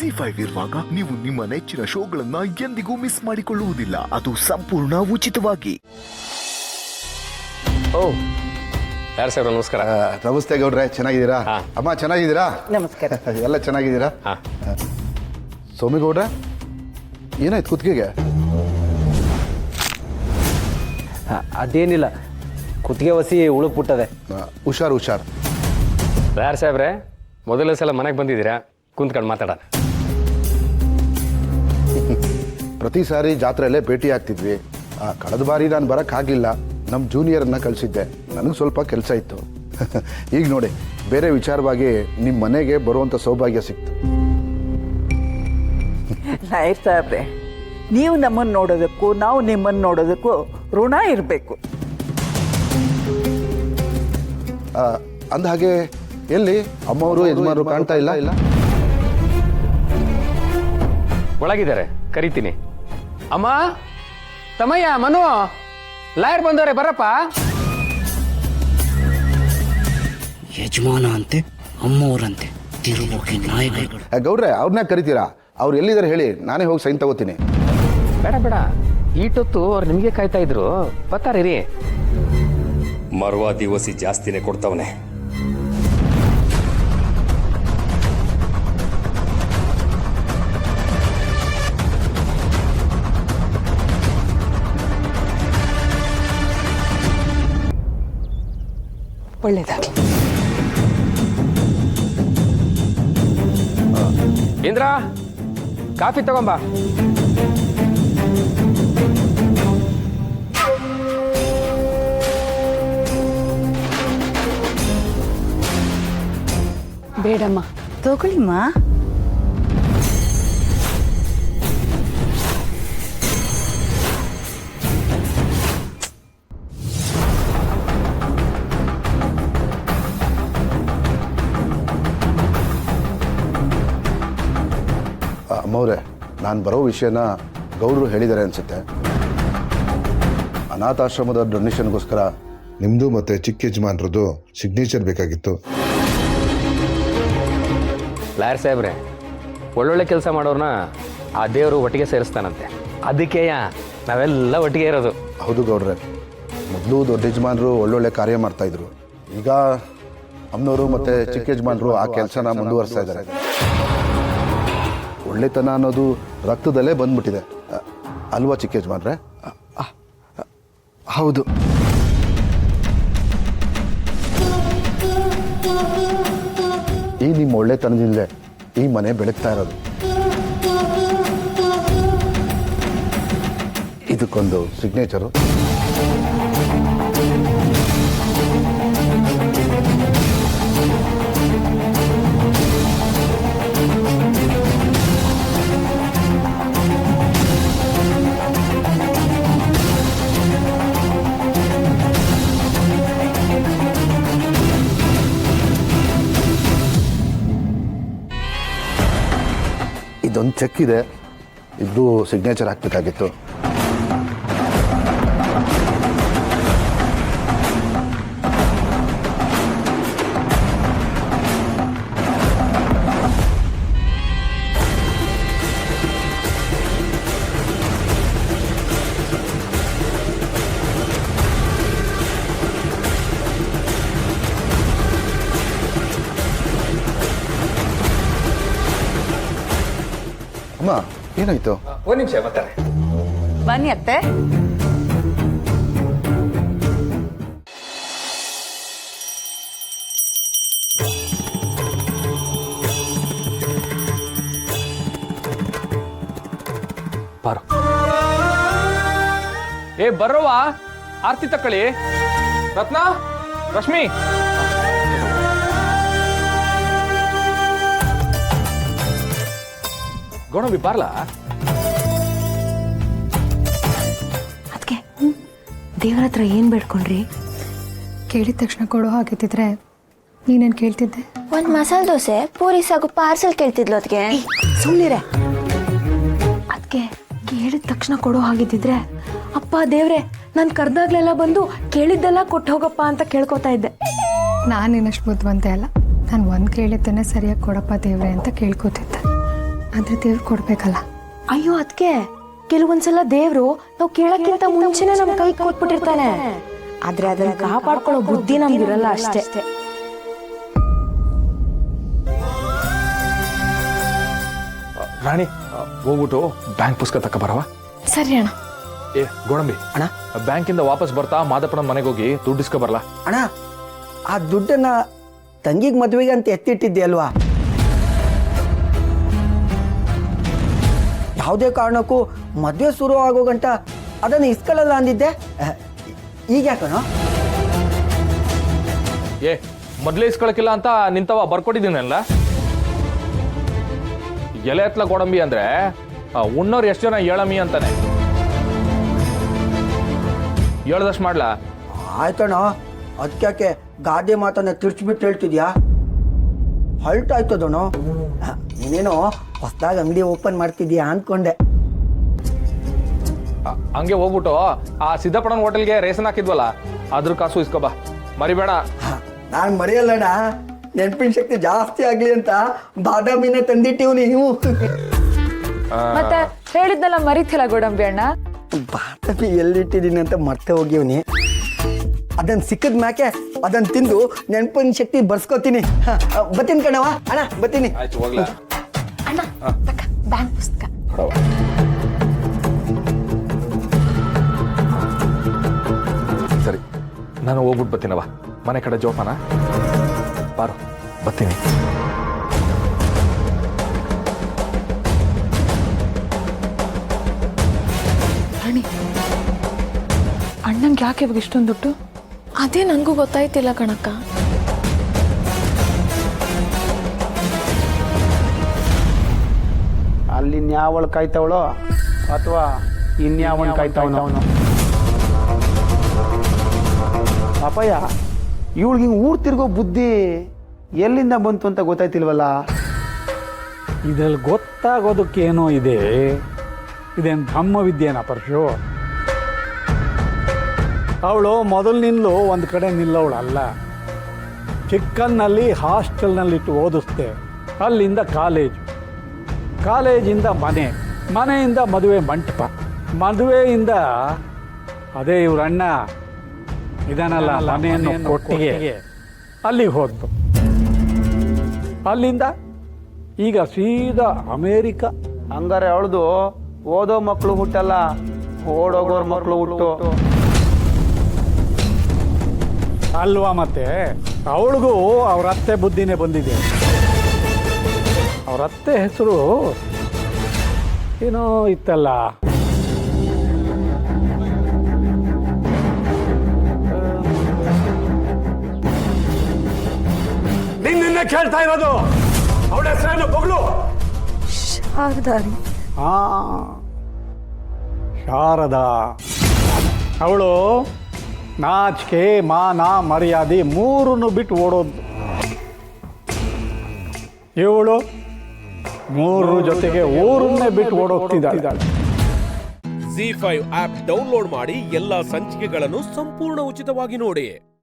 ZEE5 ಇರುವಾಗ ನೀವು ನಿಮ್ಮ ನೆಚ್ಚಿನ ಶೋಗಳನ್ನ ಎಂದಿಗೂ ಮಿಸ್ ಮಾಡಿಕೊಳ್ಳುವುದಿಲ್ಲ. ಅದು ಸಂಪೂರ್ಣ ಉಚಿತವಾಗಿ. ಓ ಯಾರು ಸರ್ ನಮಸ್ಕಾರ. ನಮಸ್ತೆ ಗೌಡ್ರೆ, ಚೆನ್ನಾಗಿದ್ದೀರಾ? ಅಮ್ಮ ಚೆನ್ನಾಗಿದ್ದೀರಾ? ನಮಸ್ಕಾರ. ಎಲ್ಲ ಚೆನ್ನಾಗಿದ್ದೀರಾ? ಸೋಮಿಗೌಡ್ರೆ ಏನಾಯ್ತು ಕುತ್ತಿಗೆಗೆ? ಅದೇನಿಲ್ಲ, ಕುತ್ತಿಗೆ ವಸಿ ಉಳುಕ್ಬಿಟ್ಟದೆ. ಹುಷಾರು ಹುಷಾರು. ಯಾರು ಸಾಹೇಬ್ರೆ ಮೊದಲನೇ ಸಲ ಮನೆಗೆ ಬಂದಿದ್ದೀರಾ, ಕುಂತ್ಕೊಂಡು ಮಾತಾಡೋಣ. ಪ್ರತಿ ಸಾರಿ ಜಾತ್ರೆಯಲ್ಲೇ ಭೇಟಿ ಆಗ್ತಿದ್ವಿ. ಕಳೆದ ಬಾರಿ ನಾನು ಬರೋಕ್ಕಾಗಲಿಲ್ಲ, ನಮ್ಮ ಜೂನಿಯರನ್ನ ಕಳಿಸಿದ್ದೆ. ನನಗೆ ಸ್ವಲ್ಪ ಕೆಲಸ ಇತ್ತು. ಈಗ ನೋಡಿ, ಬೇರೆ ವಿಚಾರವಾಗಿ ನಿಮ್ಮ ಮನೆಗೆ ಬರುವಂಥ ಸೌಭಾಗ್ಯ ಸಿಕ್ತು. ನಾಯರ್ ಸಾಹೇಬ್ರೆ, ನೀವು ನಮ್ಮನ್ನು ನೋಡೋದಕ್ಕೂ ನಾವು ನಿಮ್ಮನ್ನು ನೋಡೋದಕ್ಕೂ ಋಣ ಇರಬೇಕು. ಅಂದ ಹಾಗೆ ಎಲ್ಲಿ ಅಮ್ಮವರು ಯಜಮಾನರು ಕಾಣ್ತಾ ಇಲ್ಲ? ಇಲ್ಲ, ಒಳಗಿದ್ದಾರೆ, ಕರಿತೀನಿ. ಅಮ್ಮ, ತಮ್ಮಯ್ಯ, ಮನು, ಲಾಯರ್ ಬಂದವ್ರೆ, ಬರಪ್ಪ. ಯಜಮಾನ ಅಂತೆ, ಅಮ್ಮವರಂತೆ, ತಿರುಗಿ ನಾಯಿಗಳು. ಗೌಡ್ರೆ ಅವ್ರನ್ನ ಕರಿತೀರಾ? ಅವ್ರು ಎಲ್ಲಿದ್ದಾರೆ ಹೇಳಿ, ನಾನೇ ಹೋಗಿ ಸೈನ್ ತಗೋತೀನಿ. ಬೇಡ ಬೇಡ, ಈಟೊತ್ತು ಅವ್ರು ನಿಮಗೆ ಕಾಯ್ತಾ ಇದ್ರು, ಬರ್ತಾರಿರಿ. ಮರ್ವಾ ದಿವಸಿ ಜಾಸ್ತಿನೇ ಕೊಡ್ತಾವನೆ. ಒಳ್ಳೇದಾಗಲಿ. ಇಂದ್ರ, ಕಾಫಿ ತಗೊಂಬ. ಬೇಡಮ್ಮ, ತಗೊಳ್ಳಿಮ್ಮ. ಅಮ್ಮವ್ರೆ, ನಾನು ಬರೋ ವಿಷಯನ ಗೌಡ್ರು ಹೇಳಿದ್ದಾರೆ ಅನ್ಸುತ್ತೆ. ಅನಾಥಾಶ್ರಮದ ಡೊನೇಷನ್ಗೋಸ್ಕರ ನಿಮ್ಮದು ಮತ್ತು ಚಿಕ್ಕ ಯಜಮಾನ್ರದ್ದು ಸಿಗ್ನೇಚರ್ ಬೇಕಾಗಿತ್ತು. ಲಾಯರ್ ಸಾಹೇಬ್ರೆ, ಒಳ್ಳೊಳ್ಳೆ ಕೆಲಸ ಮಾಡೋರ್ನ ಆ ದೇವರು ಒಟ್ಟಿಗೆ ಸೇರಿಸ್ತಾನಂತೆ. ಅದಕ್ಕೆಯ ನಾವೆಲ್ಲ ಒಟ್ಟಿಗೆ ಇರೋದು. ಹೌದು ಗೌಡ್ರೆ, ಮೊದಲು ದೊಡ್ಡ ಯಜಮಾನರು ಒಳ್ಳೊಳ್ಳೆ ಕಾರ್ಯ ಮಾಡ್ತಾಯಿದ್ರು. ಈಗ ಅಮ್ಮನವರು ಮತ್ತು ಚಿಕ್ಕ ಯಜಮಾನರು ಆ ಕೆಲಸನ ಮುಂದುವರಿಸ್ತಾ ಇದ್ದಾರೆ. ಒಳ್ಳೆತನ ಅನ್ನೋದು ರಕ್ತದಲ್ಲೇ ಬಂದ್ಬಿಟ್ಟಿದೆ ಅಲ್ವಾ ಚಿಕ್ಕ ಯಜಮಾನ್ರೆ? ಹೌದು. ಈ ನಿಮ್ಮ ಒಳ್ಳೆತನದಿಂದಲೇ ಈ ಮನೆ ಬೆಳಗ್ತಾ ಇರೋದು. ಇದಕ್ಕೊಂದು ಸಿಗ್ನೇಚರು. ಇದೊಂದು ಚೆಕ್ ಇದೆ, ಇದು ಸಿಗ್ನೇಚರ್ ಹಾಕಬೇಕಾಗಿತ್ತು. ಅಮ್ಮ, ಏನಾಯ್ತು? ಒಂದು ನಿಮಿಷ ಬರ್ತಾರೆ. ಬನ್ನಿ ಅತ್ತೆ. ಬಾರೋ. ಏ ಬರೋವ, ಆರ್ತಿ ತಕ್ಕಳಿ. ರತ್ನ, ರಶ್ಮಿ, ಗೋಣಬಿ ಬಾರ್ಲಾ. ಅದಕ್ಕೆ ದೇವರ ಹತ್ರ ಏನು ಬೇಡ್ಕೊಂಡ್ರಿ? ಕೇಳಿದ ತಕ್ಷಣ ಕೊಡೋ ಹಾಗಿದ್ದಿದ್ರೆ ನೀನೇನು ಕೇಳ್ತಿದ್ದೆ? ಒಂದು ಮಸಾಲೆ ದೋಸೆ, ಪೂರಿ ಸಾಗು ಪಾರ್ಸಲ್ ಕೇಳ್ತಿದ್ಲು. ಅದಕ್ಕೆ ಸುಮ್ಮನಿರೆ. ಅದಕ್ಕೆ ಕೇಳಿದ ತಕ್ಷಣ ಕೊಡೋ ಹಾಗಿದ್ದಿದ್ರೆ, ಅಪ್ಪ ದೇವ್ರೆ ನಾನು ಕರೆದಾಗ್ಲೆಲ್ಲ ಬಂದು ಕೇಳಿದ್ದೆಲ್ಲ ಕೊಟ್ಟು ಹೋಗಪ್ಪ ಅಂತ ಕೇಳ್ಕೊತಾ ಇದ್ದೆ. ನಾನು ಇನ್ನಷ್ಟು ಬುದ್ಧಿವಂತೆ ಅಲ್ಲ, ನಾನು ಒಂದು ಕೇಳಿದ್ದನ್ನೇ ಸರಿಯಾಗಿ ಕೊಡಪ್ಪ ದೇವ್ರೆ ಅಂತ ಕೇಳ್ಕೊತಿದ್ದೆ. ಆದರೆ ದೇವ್ರು ಕೊಡಬೇಕಲ್ಲ. ಅಯ್ಯೋ ಅದಕ್ಕೆ ಕೆಲವೊಂದ್ಸಲ ದೇವ್ರು ನಾವು ಕೇಳಕ್ಕಿಂತ ಮುಂಚೆನೆ ನಮ್ ಕೈ ಕೊಟ್ಬಿಟ್ಟಿರ್ತಾನೆ. ಆದ್ರೆ ಅದನ್ನ ಕಾಪಾಡ್ಕೊಳ್ಳೋ ಬುದ್ಧಿ ನಮ್ಗಿರಲ್ಲ ಅಷ್ಟೇ. ರಾಣಿ ಹೋಗ್ಬಿಟ್ಟು ಬ್ಯಾಂಕ್ ಪುಸ್ತಕ ತಕ್ಕ ಬರವ. ಸರಿ ಅಣ್ಣ. ಏ ಗೋಡಂಬಿ ಅಣ್ಣ ಬ್ಯಾಂಕಿಂದ ವಾಪಸ್ ಬರ್ತಾ ಮಾದಪ್ಪನ ಮನೆಗೆ ಹೋಗಿ ದುಡ್ಡು ಇಸ್ಕೊ ಬರಲ್ಲ. ಅಣ್ಣ ಆ ದುಡ್ಡನ್ನ ತಂಗಿಗೆ ಮದುವೆಗೆ ಅಂತ ಎತ್ತಿಟ್ಟಿದ್ದೆ ಅಲ್ವಾ? ಯಾವುದೇ ಕಾರಣಕ್ಕೂ ಮದುವೆ ಶುರು ಆಗೋ ಗಂಟ ಅದನ್ನು ಇಸ್ಕೊಳ್ಳಲ್ಲ ಅಂದಿದ್ದೆ. ಈಗ ಯಾಕಣ? ಏ ಮೊದ್ಲೇ ಇಸ್ಕೊಳಕಿಲ್ಲ ಅಂತ ನಿಂತವ ಬರ್ಕೊಟ್ಟಿದ್ದೀನಲ್ಲ. ಎಲೆ ಎತ್ಲ ಗೋಡಂಬಿ ಅಂದ್ರೆ ಉಣ್ಣೋರು ಎಷ್ಟು ಜನ ಏಳಮಿ ಅಂತಾನೆ. ಹೇಳ್ದಷ್ಟು ಮಾಡ್ಲಾ? ಆಯ್ತಣ್ಣ, ಅದಕ್ಕೆ ಗಾದೆ ಮಾತನ್ನ ತಿರ್ಚ್ಬಿಟ್ಟು ಹೇಳ್ತಿದ್ಯಾ? ಹಲ್ಟ್ ಆಯ್ತದಣ್ಣ. ನೀನೇನೋ ಹೊಸದಾಗಿ ಅಂಗಡಿ ಓಪನ್ ಮಾಡ್ತಿದ್ಯಾ ಅನ್ಕೊಂಡೆ. ಹಂಗೆ ಹೋಗ್ಬಿಟ್ಟು ಆ ಸಿದ್ದಪ್ಪಣ್ಣನ ಹೋಟೆಲ್ಗೆ ರೇಷನ್ ಹಾಕಿದ್ವಲ್ಲ ಅದ್ರ ಕಾಸು ಇಸ್ಕೊಬಾ, ಮರಿಬೇಡ. ನಾನು ಮರೆಯಲ್ಲಣ್ಣ, ನೆನಪಿನ ಶಕ್ತಿ ಜಾಸ್ತಿ ಆಗ್ಲಿ ಅಂತ ಬಾದಾಮಿನ ತಂದಿಟ್ಟಿವ್ ನೀವು. ಮತ್ತೆ ಹೇಳಿದ್ನಲ್ಲ ಮರಿತಿಲ್ಲ ಗೋಡಂಬಿ ಅಣ್ಣ. ಬಾದಾಮಿ ಎಲ್ಲಿಟ್ಟಿದ್ದೀನಿ ಅಂತ ಮರ್ತೆ ಹೋಗಿವ್ನಿ. ಅದನ್ನ ಸಿಕ್ಕದ ಮ್ಯಾಕೆ ಅದನ್ನ ತಿಂದು ನೆನಪಿನ ಶಕ್ತಿ ಬರ್ಸ್ಕೊತೀನಿ. ಬತ್ತೀನಿ ಕಣವ ಅಣ್ಣ, ಬತ್ತೀನಿ. ಆಯ್ತು ಹೋಗ್ಲಾ. ಅಣ್ಣ ಬ್ಯಾಂಕ್ ಪುಸ್ತಕ. ಸರಿ, ನಾನು ಹೋಗ್ಬಿಟ್ಟು ಬರ್ತೀನವ. ಮನೆ ಕಡೆ ಜೋಪಾನ ಬಾರು, ಬರ್ತೀನಿ. ರಾಣಿ, ಅಣ್ಣಂಗೆ ಯಾಕೆ ಇವಾಗ ಇಷ್ಟೊಂದು ದುಡ್ಡು? ಅದೇ ನನಗೂ ಗೊತ್ತಾಯ್ತಿಲ್ಲ ಕಣಕ್ಕ. ಅಲ್ಲಿ ಇನ್ಯಾವಳು ಕಾಯ್ತಾವಳೋ ಅಥವಾ ಇನ್ಯಾವನ್ ಕಾಯ್ತಾವನೋ. ಅಪ್ಪಯ್ಯ, ಇವಳಿಗೆ ಹಿಂಗೆ ಊರು ತಿರ್ಗೋ ಬುದ್ಧಿ ಎಲ್ಲಿಂದ ಬಂತು ಅಂತ ಗೊತ್ತಾಯ್ತಿಲ್ವಲ್ಲ. ಇದ್ರಲ್ಲಿ ಗೊತ್ತಾಗೋದಕ್ಕೇನೋ ಇದೆ. ಇದೇನು ಬ್ರಹ್ಮವಿದ್ಯೆನಾ ಪರಶು? ಅವಳು ಮೊದಲಿನಿಂದಲೂ ಒಂದು ಕಡೆ ನಿಲ್ಲವಳಲ್ಲ. ಚಿಕ್ಕನ್ನಲ್ಲಿ ಹಾಸ್ಟೆಲ್ನಲ್ಲಿಟ್ಟು ಓದಿಸ್ದೆ, ಅಲ್ಲಿಂದ ಕಾಲೇಜು, ಕಾಲೇಜಿಂದ ಮನೆ, ಮನೆಯಿಂದ ಮದುವೆ ಮಂಟಪ, ಮದುವೆಯಿಂದ ಅದೇ ಇವ್ರಣ್ಣ ಇದನ್ನಲ್ಲ ಮನೆಯನ್ನು ಕೊಟ್ಟಿಗೆ ಅಲ್ಲಿಗೆ ಹೋದ್ವು. ಅಲ್ಲಿಂದ ಈಗ ಸೀದಾ ಅಮೇರಿಕ. ಹಂಗಾರೆ ಅವಳದು ಓದೋ ಮಕ್ಕಳು ಹುಟ್ಟಲ್ಲ, ಓಡೋಗೋರ್ ಮಕ್ಕಳು ಹುಟ್ಟು ಅಲ್ವಾ? ಮತ್ತೆ ಅವಳಿಗೂ ಅವ್ರ ಅತ್ತೆ ಬುದ್ಧಿನೇ ಬಂದಿದೆ. ಅವ್ರ ಅತ್ತೆ ಹೆಸರು ಏನೋ ಇತ್ತಲ್ಲ, ನಿನ್ನೆ ಕೇಳ್ತಾ ಇರೋದು ಅವಳ ಹೆಸರೇನು? ಬೊಗ್ಲು ಹಾ, ಶಾರದಾ. ಅವಳು ನಾಚಿಕೆ, ಮಾನ, ಮರ್ಯಾದೆ ಮೂರನ್ನು ಬಿಟ್ಟು ಓಡೋದು. ಇವಳು ಮೂರು ಜೊತೆಗೆ ಊರನ್ನೇ ಬಿಟ್ಟು ಓಡೋಗ್ತಿದ್ದಾಳೆ. ZEE5 ಆಪ್ ಡೌನ್ಲೋಡ್ ಮಾಡಿ ಎಲ್ಲಾ ಸಂಚಿಕೆಗಳನ್ನು ಸಂಪೂರ್ಣ ಉಚಿತವಾಗಿ ನೋಡಿ.